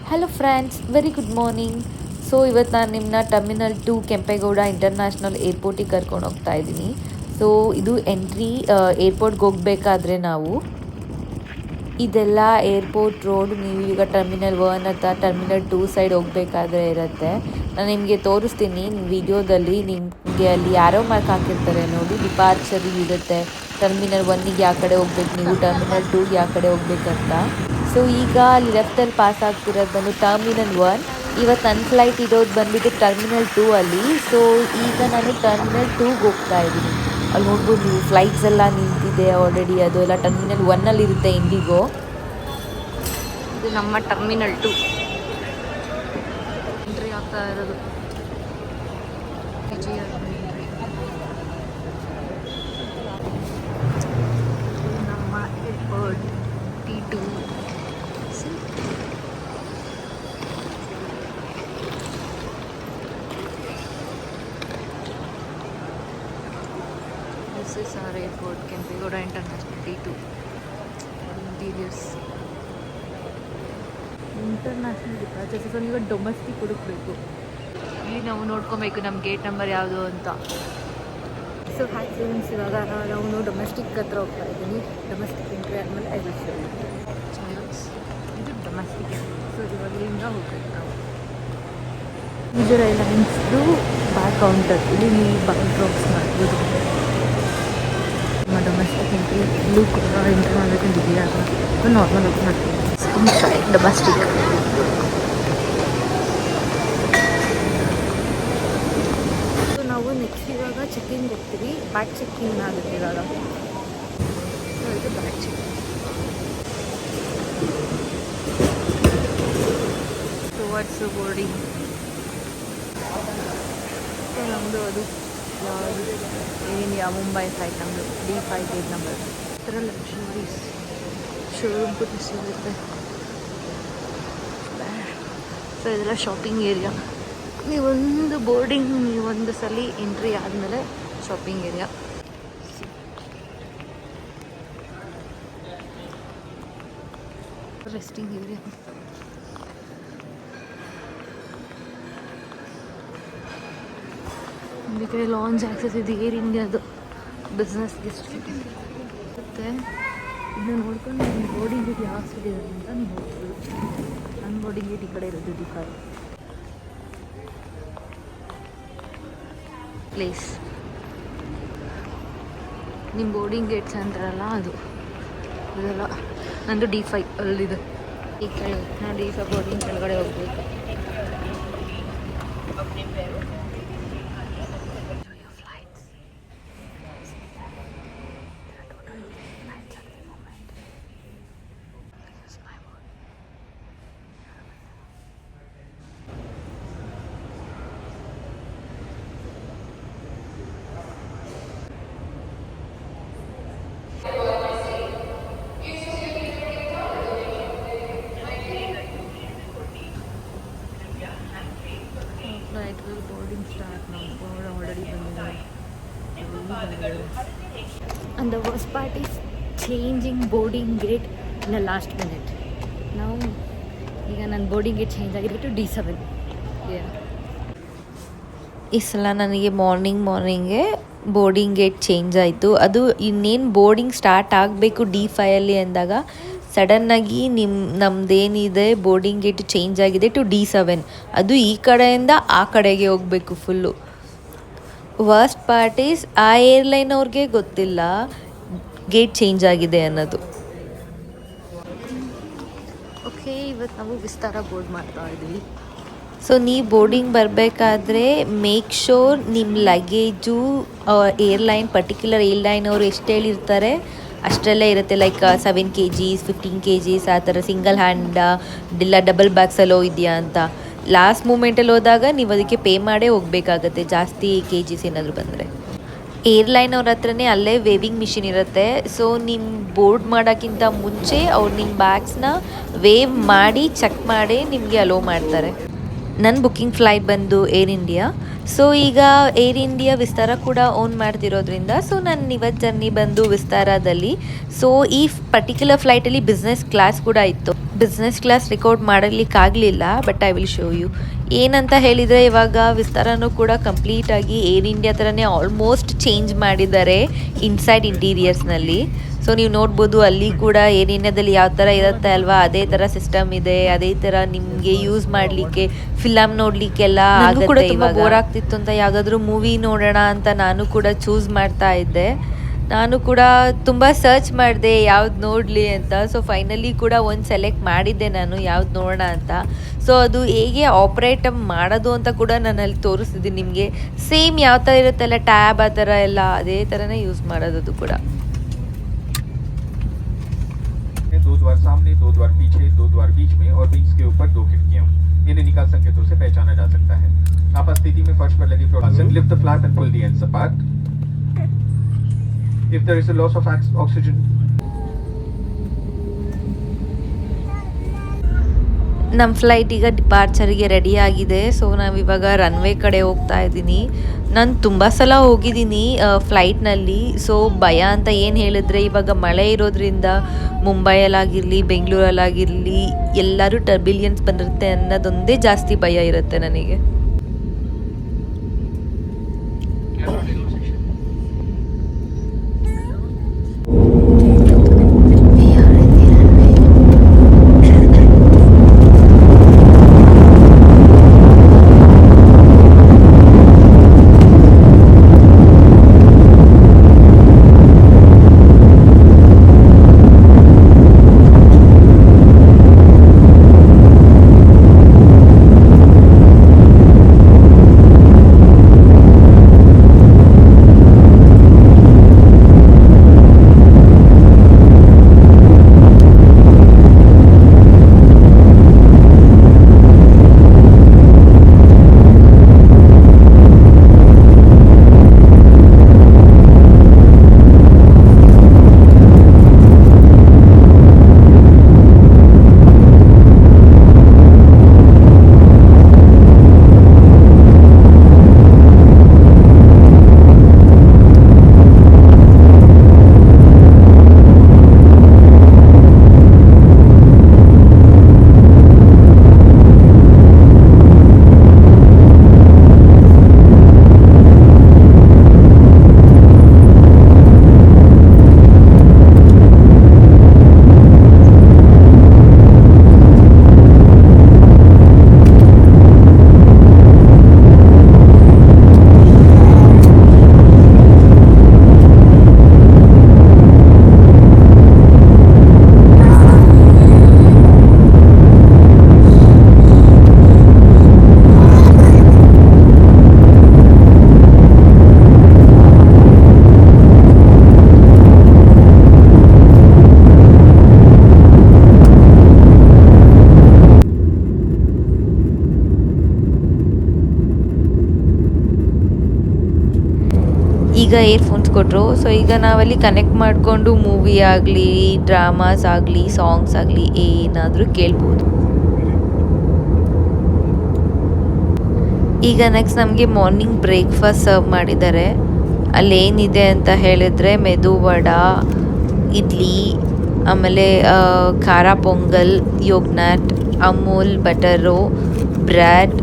Hello friends, very good morning. So ಇವತ್ತು ನಾನು ನಿಮ್ಮನ್ನ ಟರ್ಮಿನಲ್ 2 ಕೆಂಪೇಗೌಡ ಇಂಟರ್ನ್ಯಾಷನಲ್ ಏರ್ಪೋರ್ಟಿಗೆ ಕರ್ಕೊಂಡು ಹೋಗ್ತಾ ಇದ್ದೀನಿ. ಸೊ ಇದು ಎಂಟ್ರಿ. ಏರ್ಪೋರ್ಟ್ಗೆ ಹೋಗಬೇಕಾದ್ರೆ ನಾವು ಇದೆಲ್ಲ ಏರ್ಪೋರ್ಟ್ ರೋಡ್. ನೀವು ಈಗ ಟರ್ಮಿನಲ್ 1 ಅಥವಾ ಟರ್ಮಿನಲ್ 2 ಸೈಡ್ ಹೋಗಬೇಕಾದ್ರೆ ಇರುತ್ತೆ. ನಾನು ನಿಮಗೆ ತೋರಿಸ್ತೀನಿ ವಿಡಿಯೋದಲ್ಲಿ. ನಿಮಗೆ ಅಲ್ಲಿ ಯಾರೋ ಮಾರ್ಕ್ ಹಾಕಿರ್ತಾರೆ ನೋಡಿ, ಡಿಪಾರ್ಚರ್ ಇರುತ್ತೆ. ಟರ್ಮಿನಲ್ 1ಗೆ ಯಾವ ಕಡೆ ಹೋಗ್ಬೇಕು, ನೀವು ಟರ್ಮಿನಲ್ 2ಗೆ ಯಾವ ಕಡೆ ಹೋಗ್ಬೇಕಂತ. ಸೊ ಈಗ ಅಲ್ಲಿ ಲೆಫ್ಟಲ್ಲಿ ಪಾಸ್ ಆಗ್ತಿರೋದು ಬಂದು ಟರ್ಮಿನಲ್ 1. ಇವತ್ತು ನನ್ನ ಫ್ಲೈಟ್ ಇರೋದು ಬಂದುಬಿಟ್ಟು ಟರ್ಮಿನಲ್ 2 ಅಲ್ಲಿ. ಸೊ ಈಗ ನಾನು ಟರ್ಮಿನಲ್ 2ಗೆ ಹೋಗ್ತಾ ಇದ್ದೀನಿ. ಅಲ್ಲಿ ನೋಡ್ಬೋದು ನೀವು, ಫ್ಲೈಟ್ಸ್ ಎಲ್ಲ ನಿಂತಿದೆ ಆಲ್ರೆಡಿ. ಅದು ಎಲ್ಲ ಟರ್ಮಿನಲ್ 1 ಇರುತ್ತೆ ಇಂಡಿಗೋ. ಇದು ನಮ್ಮ ಟರ್ಮಿನಲ್ 2 ಎಂಟ್ರಿ ಆಗ್ತಾ ಇರೋದು. ನಮ್ಮ airport T2. This is our airport, Kempegowda International T2. Interiors. International departures. So ಈಗ ಡೊಮೆಸ್ಟಿಕ್ ಹುಡುಕಬೇಕು. ಇಲ್ಲಿ ನಾವು ನೋಡ್ಕೊಬೇಕು ನಮ್ಮ ಗೇಟ್ ನಂಬರ್ ಯಾವುದು ಅಂತ. ಸೊ ಹಾಯ್ ಫ್ರೆಂಡ್ಸ್, ಇವಾಗ ನಾವು ಡೊಮೆಸ್ಟಿಕ್ ಹತ್ರ ಹೋಗ್ತಾ ಇದ್ದೀನಿ. ಡೊಮೆಸ್ಟಿಕ್ ಎಂಟ್ರಿ ಆದಮೇಲೆ ಐದು ವರ್ಷ ಇದು ಡೊಮೆಸ್ಟಿಕ್. ಸೊ ಇವಾಗ ಇಲ್ಲಿಂದ ಹೋಗ್ಬೇಕು ನಾವು. ಇದು ಏರ್ಲೈನ್ಸ್ದು ಬ್ಯಾಕ್ ಕೌಂಟರ್. ಇಲ್ಲಿ ನೀವು ಬ್ಯಾಕ್ ಡ್ರಾಪ್ಸ್ ಮಾಡ್ಬೋದು. ನಮ್ಮ ಡೊಮೆಸ್ಟಿಕ್ ಎಂಟ್ರಿ ಇಲ್ಲೂ ಕೂಡ ಎಂಟ್ರಿ ಮಾಡಬೇಕು ಇದೆಯಾ, ನಾರ್ಮಲ್ ಆಗಿ ಮಾಡ್ತೀವಿ. ಡೊಮೆಸ್ಟಿಕ್ ನಾವು ನೆಕ್ಸ್ಟ್ ಇವಾಗ ಚೆಕ್ಕಿಂಗ್ ಹೋಗ್ತೀವಿ. ಬ್ಯಾಕ್ ಚೆಕ್ಕಿಂಗ್ ಆಗುತ್ತೆ ಇವಾಗ. ಇದು ಬ್ಯಾಕ್ ಚೆಕಿಂಗ್ ಟುವರ್ಡ್ಸ್ ಬೋರ್ಡಿಂಗ್. ನಮ್ಮದು ಅದು ಯಾವುದು ಏರ್ ಇಂಡಿಯಾ ಮುಂಬೈ ಫ್ಲೈಟ್ ನಮ್ಮದು D5 ಗೇಟ್ ನಂಬರ್. ಈ ಥರ ಲಕ್ಷರೀಸ್ ಶೋರೂಮ್ ಕೂಡ ಸಿಗುತ್ತೆ. ಸೊ ಇದೆಲ್ಲ ಶಾಪಿಂಗ್ ಏರಿಯಾ. ನೀವೊಂದು ಬೋರ್ಡಿಂಗ್, ನೀವೊಂದು ಸಲ ಎಂಟ್ರಿ ಆದಮೇಲೆ ಶಾಪಿಂಗ್ ಏರಿಯಾ. Resting area. ಈ ಕಡೆ ಲಾಂಚ್ ಆಕ್ಸೆಸ್ ಇದೆ ಏರ್ ಇಂಡಿಯಾದು ಬಿಸ್ನೆಸ್ ಗೆಸ್ಟ್ ಮತ್ತು ಇದನ್ನ ನೋಡ್ಕೊಂಡು ನಿಮ್ಮ ಬೋರ್ಡಿಂಗ್ ಗೇಟ್ ಯಾವ ಸೈಡ್ ಇದೆ ಅಂತ ನೀವು ಹೋಗ್ಬೋದು. ನನ್ನ ಬೋರ್ಡಿಂಗ್ ಗೇಟ್ ಈ ಕಡೆ ಇರೋದು D5 ಪ್ಲೇಸ್. ನಿಮ್ಮ ಬೋರ್ಡಿಂಗ್ ಗೇಟ್ಸ್ ಅಂತಾರಲ್ಲ ಅದು ಇದೆಲ್ಲ. ನಂದು D5 ಅಲ್ಲಿದೆ. ಈ ಕಡೆ ನಾವು D5 ಬೋರ್ಡಿಂಗ್ ಕೆಳಗಡೆ ಹೋಗ್ಬೇಕು. ಬೋರ್ಡಿಂಗ್ ಸ್ಟಾರ್ಟ್ ನಾವು ಆಲ್ರೆಡಿ ಬಂದಿದ್ದಾರೆ. And the worst part is changing boarding gate in the last minute. ನಾವು ಈಗ ನನ್ನ ಬೋರ್ಡಿಂಗ್ ಗೇಟ್ ಚೇಂಜ್ ಆಗಿಬಿಟ್ಟು D7. ಈ ಸಲ ನನಗೆ ಮಾರ್ನಿಂಗೇ ಬೋರ್ಡಿಂಗ್ ಗೇಟ್ ಚೇಂಜ್ ಆಯಿತು. ಅದು ಇನ್ನೇನು ಬೋರ್ಡಿಂಗ್ ಸ್ಟಾರ್ಟ್ ಆಗಬೇಕು D5 ಅಂದಾಗ ಸಡನ್ನಾಗಿ ನಮ್ಮದೇನಿದೆ ಬೋರ್ಡಿಂಗ್ ಗೇಟ್ ಚೇಂಜ್ ಆಗಿದೆ ಟು D7. ಅದು ಈ ಕಡೆಯಿಂದ ಆ ಕಡೆಗೆ ಹೋಗಬೇಕು ಫುಲ್ಲು. ವರ್ಸ್ಟ್ ಪಾರ್ಟ್ ಈಸ್ ಆ ಏರ್ಲೈನ್ ಅವ್ರಿಗೆ ಗೊತ್ತಿಲ್ಲ ಗೇಟ್ ಚೇಂಜ್ ಆಗಿದೆ ಅನ್ನೋದು. ಓಕೆ, ಇವತ್ತು ನಾವು ವಿಸ್ತಾರ ಬೋರ್ಡ್ ಮಾಡ್ತಾ ಇದ್ದೀವಿ. ಸೊ ನೀವು ಬೋರ್ಡಿಂಗ್ ಬರಬೇಕಾದ್ರೆ ಮೇಕ್ ಶೋರ್ ನಿಮ್ಮ ಲಗೇಜು ಪರ್ಟಿಕ್ಯುಲರ್ ಏರ್ಲೈನ್ ಅವರು ಎಷ್ಟು ಹೇಳಿರ್ತಾರೆ ಅಷ್ಟರಲ್ಲೇ ಇರುತ್ತೆ. ಲೈಕ್ 7 kg 15 kg ಆ ಥರ ಸಿಂಗಲ್ ಹ್ಯಾಂಡ್ ಇಲ್ಲ ಡಬಲ್ ಬ್ಯಾಗ್ಸಲ್ಲೋ ಇದೆಯಾ ಅಂತ. ಲಾಸ್ಟ್ ಮೂಮೆಂಟಲ್ಲಿ ಹೋದಾಗ ನೀವು ಅದಕ್ಕೆ ಪೇ ಮಾಡೇ ಹೋಗಬೇಕಾಗತ್ತೆ, ಜಾಸ್ತಿ KGs ಏನಾದರೂ ಬಂದರೆ. ಏರ್ಲೈನ್ ಅವ್ರ ಹತ್ರನೇ ಅಲ್ಲೇ ವೇವಿಂಗ್ ಮಿಷಿನ್ ಇರುತ್ತೆ. ಸೊ ನಿಮ್ಮ ಬೋರ್ಡ್ ಮಾಡೋಕ್ಕಿಂತ ಮುಂಚೆ ಅವ್ರು ನಿಮ್ಮ ಬ್ಯಾಗ್ಸ್ನ ವೇವ್ ಮಾಡಿ ಚೆಕ್ ಮಾಡಿ ನಿಮಗೆ ಅಲೋ ಮಾಡ್ತಾರೆ. ನನ್ನ ಬುಕ್ಕಿಂಗ್ ಫ್ಲೈಟ್ ಬಂದು ಏರ್ ಇಂಡಿಯಾ. ಸೊ ಈಗ ಏರ್ ಇಂಡಿಯಾ ವಿಸ್ತಾರ ಕೂಡ ಓನ್ ಮಾಡ್ತಿರೋದ್ರಿಂದ ಸೊ ನನ್ನ ಇವತ್ತು ಜರ್ನಿ ಬಂದು ವಿಸ್ತಾರದಲ್ಲಿ. ಸೊ ಈ ಪರ್ಟಿಕ್ಯುಲರ್ ಫ್ಲೈಟಲ್ಲಿ ಬಿಸ್ನೆಸ್ ಕ್ಲಾಸ್ ಕೂಡ ಇತ್ತು. ಬಿಸ್ನೆಸ್ ಕ್ಲಾಸ್ ರೆಕಾರ್ಡ್ ಮಾಡಲಿಕ್ಕಾಗಲಿಲ್ಲ, but I will show you. ಏನಂತ ಹೇಳಿದರೆ ಇವಾಗ ವಿಸ್ತಾರನೂ ಕೂಡ ಕಂಪ್ಲೀಟಾಗಿ ಏರ್ ಇಂಡಿಯಾ ಥರನೇ ಆಲ್ಮೋಸ್ಟ್ ಚೇಂಜ್ ಮಾಡಿದ್ದಾರೆ ಇನ್ಸೈಡ್ ಇಂಟೀರಿಯರ್ಸ್ನಲ್ಲಿ. ಸೊ ನೀವು ನೋಡ್ಬೋದು ಅಲ್ಲಿ ಕೂಡ ಏರ್ ಇಂಡಿಯಾದಲ್ಲಿ ಯಾವ ಥರ ಇರುತ್ತೆ ಅಲ್ವಾ, ಅದೇ ಥರ ಸಿಸ್ಟಮ್ ಇದೆ. ಅದೇ ಥರ ನಿಮಗೆ ಯೂಸ್ ಮಾಡಲಿಕ್ಕೆ ಫಿಲಮ್ ನೋಡಲಿಕ್ಕೆಲ್ಲ ಕೂಡ ತುಂಬ ಬೋರ್ ಆಗ್ತಿತ್ತು ಅಂತ ಯಾವುದಾದ್ರೂ ಮೂವಿ ನೋಡೋಣ ಅಂತ ನಾನು ಕೂಡ ಚೂಸ್ ಮಾಡ್ತಾ ಇದ್ದೆ. ನಾನು ಕೂಡ ತುಂಬ ಸರ್ಚ್ ಮಾಡಿದೆ ಯಾವ್ದು ನೋಡಲಿ ಅಂತ. ಸೊ ಫೈನಲಿ ಕೂಡ ಒಂದು ಸೆಲೆಕ್ಟ್ ಮಾಡಿದ್ದೆ ನಾನು ಯಾವ್ದು ನೋಡೋಣ ಅಂತ. ಸೊ ಅದು ಹೇಗೆ ಆಪ್ರೇಟ್ ಮಾಡೋದು ಅಂತ ಕೂಡ ನಾನು ಅಲ್ಲಿ ತೋರಿಸ್ತಿದ್ದೀನಿ ನಿಮಗೆ. ಸೇಮ್ ಯಾವ ಥರ ಇರುತ್ತಲ್ಲ ಟ್ಯಾಬ್ ಆ ಥರ ಎಲ್ಲ ಅದೇ ಥರನೇ ಯೂಸ್ ಮಾಡೋದು ಅದು ಕೂಡ. दो द्वार सामने, दो द्वार पीछे, दो द्वार बीच में और बीच के ऊपर दो खिड़कियां। इन्हें निकाल संकेतों से पहचाना जा सकता है। आपात स्थिति में फर्श पर लगी fluorescent lift the flap and pull the ends apart. If there is a loss of oxygen, ನಮ್ಮ ಫ್ಲೈಟ್ ಈಗ ಡಿಪಾರ್ಚರ್ಗೆ ರೆಡಿ ಆಗಿದೆ. ಸೊ ನಾವಿವಾಗ ರನ್ವೇ ಕಡೆ ಹೋಗ್ತಾ ಇದ್ದೀನಿ. ನಾನು ತುಂಬ ಸಲ ಹೋಗಿದ್ದೀನಿ ಫ್ಲೈಟ್ನಲ್ಲಿ. ಸೊ ಭಯ ಅಂತ ಏನು ಹೇಳಿದ್ರೆ ಇವಾಗ ಮಳೆ ಇರೋದ್ರಿಂದ ಮುಂಬೈಯಲ್ಲಾಗಿರಲಿ ಬೆಂಗಳೂರಲ್ಲಾಗಿರಲಿ ಎಲ್ಲರೂ ಟರ್ಬಿಲಿಯನ್ಸ್ ಬಂದಿರುತ್ತೆ ಅನ್ನೋದೊಂದೇ ಜಾಸ್ತಿ ಭಯ ಇರುತ್ತೆ ನನಗೆ. ಈಗ ಏರ್ಫೋನ್ಸ್ ಕೊಟ್ಟರು. ಸೊ ಈಗ ನಾವಲ್ಲಿ ಕನೆಕ್ಟ್ ಮಾಡಿಕೊಂಡು ಮೂವಿ ಆಗಲಿ ಡ್ರಾಮಾಸ್ ಆಗಲಿ ಸಾಂಗ್ಸ್ ಆಗಲಿ ಏನಾದರೂ ಕೇಳ್ಬೋದು. ಈಗ ನೆಕ್ಸ್ಟ್ ನಮಗೆ ಮಾರ್ನಿಂಗ್ ಬ್ರೇಕ್ಫಾಸ್ಟ್ ಸರ್ವ್ ಮಾಡಿದ್ದಾರೆ. ಅಲ್ಲೇನಿದೆ ಅಂತ ಹೇಳಿದರೆ ಮೆದು ವಡ, ಇಡ್ಲಿ, ಆಮೇಲೆ ಖಾರ ಪೊಂಗಲ್, ಯೋಗ್ನಟ್, ಅಮೂಲ್ ಬಟರು, ಬ್ರೆಡ್,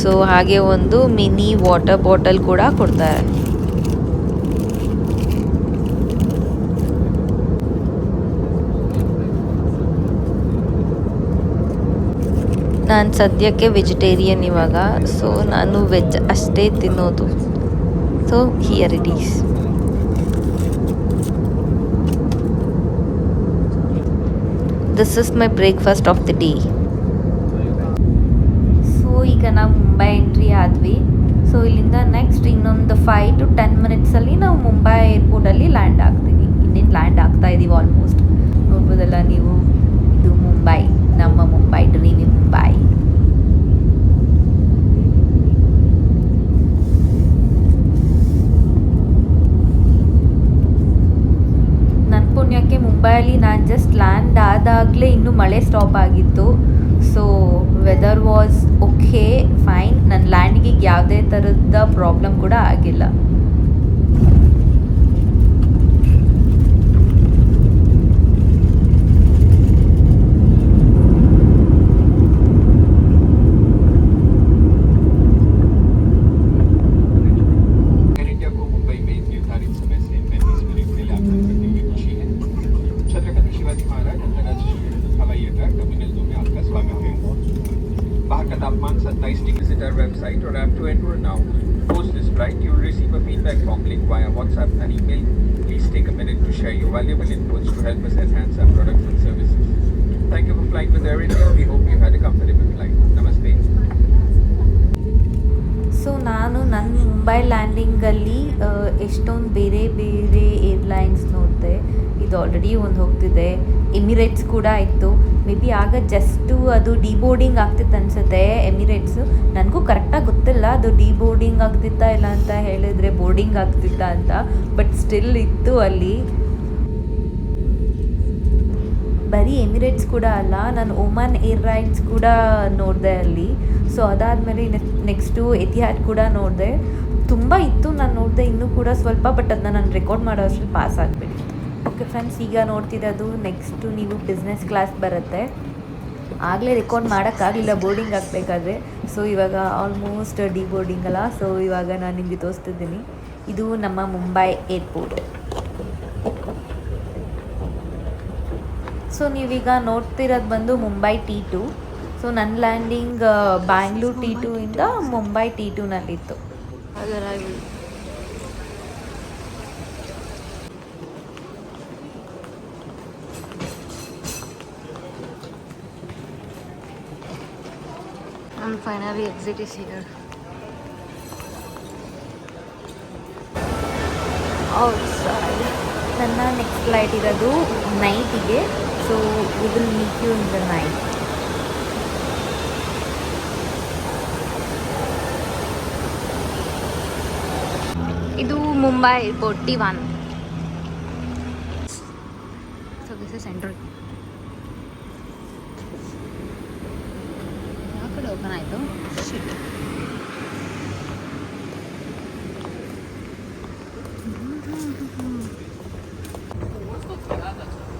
ಸೊ ಹಾಗೆ ಒಂದು ಮಿನಿ ವಾಟರ್ ಬಾಟಲ್ ಕೂಡ ಕೊಡ್ತಾರೆ. ನಾನು ಸದ್ಯಕ್ಕೆ ವೆಜಿಟೇರಿಯನ್ ಇವಾಗ. ಸೊ ನಾನು ವೆಜ್ ಅಷ್ಟೇ ತಿನ್ನೋದು. So here it is. This is my breakfast of the day. So ಈಗ ನಾವು ಮುಂಬೈ ಎಂಟ್ರಿ ಆದ್ವಿ. ಸೊ ಇಲ್ಲಿಂದ ನೆಕ್ಸ್ಟ್ ಇನ್ನೊಂದು 5 to 10 ಮಿನಿಟ್ಸಲ್ಲಿ ನಾವು ಮುಂಬೈ ಏರ್ಪೋರ್ಟಲ್ಲಿ ಲ್ಯಾಂಡ್ ಆಗ್ತೀವಿ. ಇನ್ನೇನು ಲ್ಯಾಂಡ್ ಆಗ್ತಾ ಇದ್ದೀವಿ ಆಲ್ಮೋಸ್ಟ್. ನೋಡ್ಬೋದಲ್ಲ ನೀವು, ಇದು ಮುಂಬೈ, ನಮ್ಮ ಮುಂಬೈ, ಡ್ರೀಮಿ ಮುಂಬೈ. ನನ್ನ ಪುಣ್ಯಕ್ಕೆ ಮುಂಬೈಯಲ್ಲಿ ನಾನು ಜಸ್ಟ್ ಲ್ಯಾಂಡ್ ಆದಾಗಲೇ ಇನ್ನೂ ಮಳೆ ಸ್ಟಾಪ್ ಆಗಿತ್ತು. So weather was okay fine. ನನ್ನ ಲ್ಯಾಂಡಿಗೆ ಯಾವುದೇ ಥರದ ಪ್ರಾಬ್ಲಮ್ ಕೂಡ ಆಗಿಲ್ಲ. एयर इंडिया को मुंबई में निर्धारित समय से 35 मिनट में यात्रा करते हुए खुशी है। छत्रपति शिवाजी महाराज अंतर्राष्ट्रीय हवाई अड्डा टर्मिनल 2 में आपका स्वागत है। बाहर का तापमान 27 degree. Visit our website or app to enroll now. Post this flight, you will receive a feedback form link via WhatsApp and email. Please take a minute to share your valuable inputs to help us enhance our products and services. Thank you for flying with Air India. We hope you had a comfortable flight. Namaste. So ನಾನು ನನ್ನ ಮುಂಬೈ ಲ್ಯಾಂಡಿಂಗಲ್ಲಿ ಎಷ್ಟೊಂದು ಬೇರೆ ಬೇರೆ airlines ನೋಡಿದೆ. ಇದು already ಒಂದು ಹೋಗ್ತಿದೆ. Emirates ಕೂಡ ಇತ್ತು. ಮೇ ಬಿ ಆಗ ಜಸ್ಟು ಅದು ಡಿಬೋರ್ಡಿಂಗ್ ಆಗ್ತಿತ್ತು ಅನಿಸುತ್ತೆ ಎಮಿರೇಟ್ಸು. ನನಗೂ ಕರೆಕ್ಟಾಗಿ ಗೊತ್ತಿಲ್ಲ ಅದು ಡಿಬೋರ್ಡಿಂಗ್ ಆಗ್ತಿತ್ತಾ ಇಲ್ಲ ಅಂತ ಹೇಳಿದರೆ ಬೋರ್ಡಿಂಗ್ ಆಗ್ತಿತ್ತಾ ಅಂತ. ಬಟ್ ಸ್ಟಿಲ್ ಇತ್ತು ಅಲ್ಲಿ. ಬರೀ ಎಮಿರೇಟ್ಸ್ ಕೂಡ ಅಲ್ಲ, ನಾನು ಒಮಾನ್ ಏರ್ಲೈನ್ಸ್ ಕೂಡ ನೋಡಿದೆ ಅಲ್ಲಿ. ಸೊ ಅದಾದಮೇಲೆ ನೆಕ್ಸ್ಟು ಎತಿಹಾದ್ ಕೂಡ ನೋಡಿದೆ. ತುಂಬ ಇತ್ತು ನಾನು ನೋಡಿದೆ ಇನ್ನೂ ಕೂಡ ಸ್ವಲ್ಪ, ಬಟ್ ಅದನ್ನ ನಾನು ರೆಕಾರ್ಡ್ ಮಾಡೋ ಅಷ್ಟರಲ್ಲಿ ಪಾಸ್ ಆಗಿಬಿಟ್ಟು. ಓಕೆ ಫ್ರೆಂಡ್ಸ್, ಈಗ ನೋಡ್ತಿರೋದು ನೆಕ್ಸ್ಟು ನೀವು ಬಿಸ್ನೆಸ್ ಕ್ಲಾಸ್ ಬರುತ್ತೆ. ಆಗಲೇ ರೆಕಾರ್ಡ್ ಮಾಡೋಕ್ಕಾಗಲಿಲ್ಲ ಬೋರ್ಡಿಂಗ್ ಆಗಬೇಕಾದ್ರೆ. ಸೊ ಇವಾಗ ಆಲ್ಮೋಸ್ಟ್ ಡಿಬೋರ್ಡಿಂಗ್ ಅಲ್ಲ. ಸೊ ಇವಾಗ ನಾನು ನಿಮಗೆ ತೋರಿಸ್ತಿದ್ದೀನಿ. ಇದು ನಮ್ಮ ಮುಂಬೈ ಏರ್ಪೋರ್ಟ್. ಸೊ ನೀವೀಗ ನೋಡ್ತಿರೋದು ಬಂದು ಮುಂಬೈ T2. ಸೊ ನನ್ನ ಲ್ಯಾಂಡಿಂಗ್ ಬ್ಯಾಂಗ್ಳೂರು T2 ಇಂದ ಮುಂಬೈ T2 ನಲ್ಲಿತ್ತು. And finally exit is here. Outside ನನ್ನ ನೆಕ್ಸ್ಟ್ ಫ್ಲೈಟ್ ಇರೋದು ನೈಟಿಗೆ. So we will meet you in the night. ಇದು Mumbai airport T1. So this is central. ಯಾವ ಕಡೆ ಓಪನ್ ಆಯಿತು? Shit.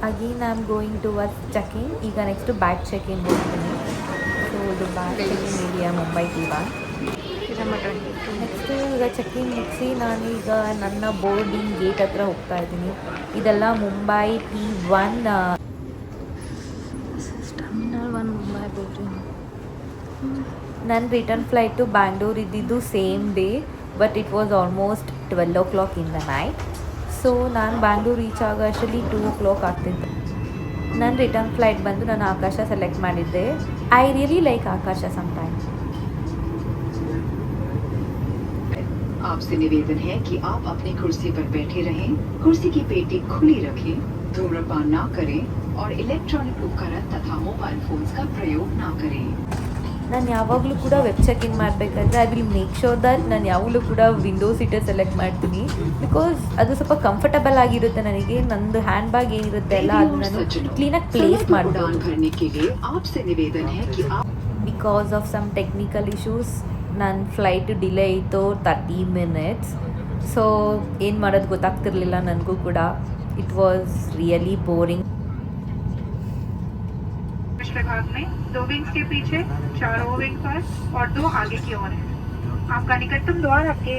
Again I am going towards checking. ಈಗ next bag checking ಹೋಗ್ತೀನಿ. So ಇದು bag checking area Mumbai T1. Next ಈಗ checking ಮುಗಿಸಿ ನಾನೀಗ ನನ್ನ ಬೋರ್ಡಿಂಗ್ ಗೇಟ್ ಹತ್ರ ಹೋಗ್ತಾ ಇದ್ದೀನಿ. ಇದೆಲ್ಲ Mumbai T1. Terminal 1 Mumbai boarding. ನನ್ನ ರಿಟರ್ನ್ ಫ್ಲೈಟು ಬ್ಯಾಂಗ್ಳೂರ್ ಇದ್ದಿದ್ದು same day, but it was almost 12 o'clock in the night. So ನಾನು ಬ್ಯಾಂಗ್ಳೂರು ರೀಚ್ ಆಗೋ ಅಷ್ಟರಲ್ಲಿ 2 o'clock ಆಗ್ತಿತ್ತು. ನನ್ನ ರಿಟರ್ನ್ ಫ್ಲೈಟ್ ಬಂದು ನಾನು ಆಕಾಶ ಸೆಲೆಕ್ಟ್ ಮಾಡಿದ್ದೆ. I really like Akasa sometimes. आपसे निवेदन है कि आप अपनी कुर्सी पर बैठे रहें, कुर्सी की पेटी खुली रखें, धूम्रपान ना करें और इलेक्ट्रॉनिक उपकरण तथा मोबाइल फोन्स का प्रयोग ना करें. ನಾನು ಯಾವಾಗಲೂ ಕೂಡ ವೆಬ್ ಚೆಕ್ ಇನ್ ಮಾಡಬೇಕಾದ್ರೆ I will make sure that ನಾನು ಯಾವಾಗಲೂ ಕೂಡ ವಿಂಡೋ ಸೀಟರ್ ಸೆಲೆಕ್ಟ್ ಮಾಡ್ತೀನಿ. ಬಿಕಾಸ್ ಅದು ಸ್ವಲ್ಪ ಕಂಫರ್ಟಬಲ್ ಆಗಿರುತ್ತೆ ನನಗೆ. ನಂದು ಹ್ಯಾಂಡ್ ಬ್ಯಾಗ್ ಏನಿರುತ್ತೆ ಅಲ್ಲ ಅದು ನಾನು ಕ್ಲೀನಾಗಿ ಪ್ಲೇಸ್ ಮಾಡ್ಬೋದು. Because of some technical issues ನನ್ನ ಫ್ಲೈಟ್ ಡಿಲೇ ಇತ್ತು 30 minutes. ಸೊ ಏನು ಮಾಡೋದು ಗೊತ್ತಾಗ್ತಿರ್ಲಿಲ್ಲ ನನಗೂ ಕೂಡ. It was really boring. विभाग में 2 विंग्स के पीछे, 4 ओ विंग पर और 2 आगे की ओर है। आपका निकटतम द्वार आपके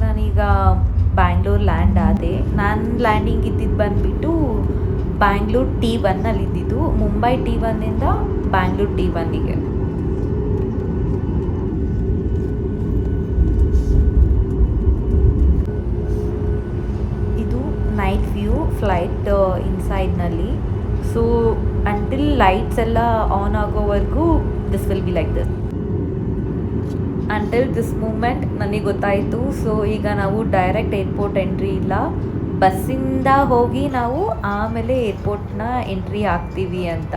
ನಾನೀಗ ಬ್ಯಾಂಗ್ಳೂರ್ ಲ್ಯಾಂಡ್ ಆದೆ. ನಾನು ಲ್ಯಾಂಡಿಂಗ್ ಇದ್ದಿದ್ದು ಬಂದುಬಿಟ್ಟು ಬ್ಯಾಂಗ್ಳೂರ್ T1 ಇದ್ದಿದ್ದು. ಮುಂಬೈ T1ಇಂದ ಬ್ಯಾಂಗ್ಳೂರ್ T1ಗೆ. ಇದು ನೈಟ್ ವ್ಯೂ ಫ್ಲೈಟ್ ಇನ್ಸೈಡ್ನಲ್ಲಿ. ಸೊ ಅಂಟಿಲ್ ಲೈಟ್ಸ್ ಎಲ್ಲ ಆನ್ ಆಗೋವರೆಗೂ this will be like this. Until this moment ನನಗೆ ಗೊತ್ತಾಯಿತು. ಸೊ ಈಗ ನಾವು ಡೈರೆಕ್ಟ್ ಏರ್ಪೋರ್ಟ್ ಎಂಟ್ರಿ ಇಲ್ಲ, ಬಸ್ಸಿಂದ ಹೋಗಿ ನಾವು ಆಮೇಲೆ ಏರ್ಪೋರ್ಟ್ನ ಎಂಟ್ರಿ ಆಗ್ತೀವಿ ಅಂತ.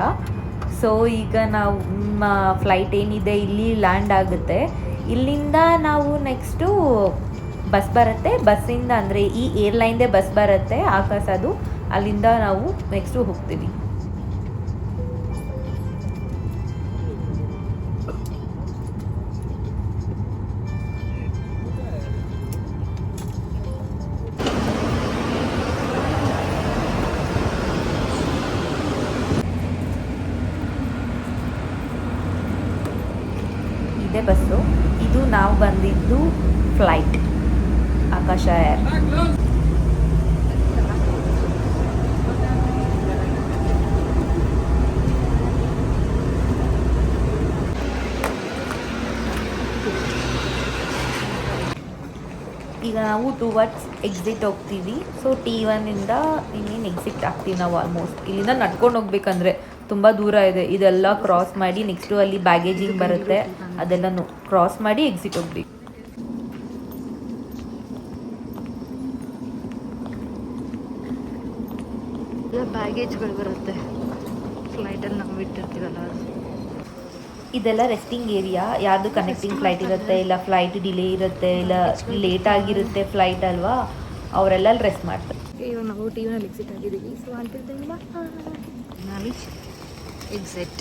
ಸೊ ಈಗ ನಾವು ಫ್ಲೈಟ್ ಏನಿದೆ ಇಲ್ಲಿ ಲ್ಯಾಂಡ್ ಆಗುತ್ತೆ. ಇಲ್ಲಿಂದ ನಾವು ನೆಕ್ಸ್ಟು ಬಸ್ ಬರುತ್ತೆ. ಬಸ್ಸಿಂದ ಅಂದರೆ ಈ ಏರ್ಲೈನ್ದೇ ಬಸ್ ಬರುತ್ತೆ ಆಕಾಶದು. ಅಲ್ಲಿಂದ ನಾವು ನೆಕ್ಸ್ಟು ಹೋಗ್ತೀವಿ. ಇದೇ ಬಸ್ಸು. ಇದು ನಾವು ಬಂದಿದ್ದು ಫ್ಲೈಟ್ ಆಕಾಶ ಏರ್. ಈಗ ನಾವು ಟುವರ್ಡ್ಸ್ ಎಕ್ಸಿಟ್ ಹೋಗ್ತೀವಿ. ಸೊ T1ಇಂದ ಇನ್ನೇನು ಎಕ್ಸಿಟ್ ಆಗ್ತೀವಿ ನಾವು. ಆಲ್ಮೋಸ್ಟ್ ಇಲ್ಲಿಂದ ನಡ್ಕೊಂಡು ಹೋಗ್ಬೇಕಂದ್ರೆ ತುಂಬ ದೂರ ಇದೆ. ಇದೆಲ್ಲ ಕ್ರಾಸ್ ಮಾಡಿ ನೆಕ್ಸ್ಟು ಅಲ್ಲಿ ಬ್ಯಾಗೇಜಿಂಗ್ ಬರುತ್ತೆ, ಅದೆಲ್ಲನೂ ಕ್ರಾಸ್ ಮಾಡಿ ಎಕ್ಸಿಟ್ ಹೋಗ್ಬೇಕು. ಬ್ಯಾಗೇಜ್ಗಳು ಬರುತ್ತೆ ಫ್ಲೈಟಲ್ಲಿ ನಾವು ಬಿಟ್ಟಿರ್ತೀವಲ್ಲ ಅದು. ಇದೆಲ್ಲ ರೆಸ್ಟಿಂಗ್ ಏರಿಯಾ. ಯಾರ್ದು ಕನೆಕ್ಟಿಂಗ್ ಫ್ಲೈಟ್ ಇರುತ್ತೆ, ಇಲ್ಲ ಫ್ಲೈಟ್ ಡಿಲೇ ಇರುತ್ತೆ, ಇಲ್ಲ ಲೇಟ್ ಆಗಿರುತ್ತೆ ಫ್ಲೈಟ್ ಅಲ್ವಾ, ಅವರೆಲ್ಲ ರೆಸ್ಟ್ ಮಾಡ್ತಾರೆ. ಇವಾಗ ನಾವು T1 ಎಕ್ಸಿಟ್ ಆಗಿದ್ದೀವಿ. ಸೊ ಅಂತಿದ್ದಂಗಿಲ್ಲ ನಾವು ಎಕ್ಸಿಟ್.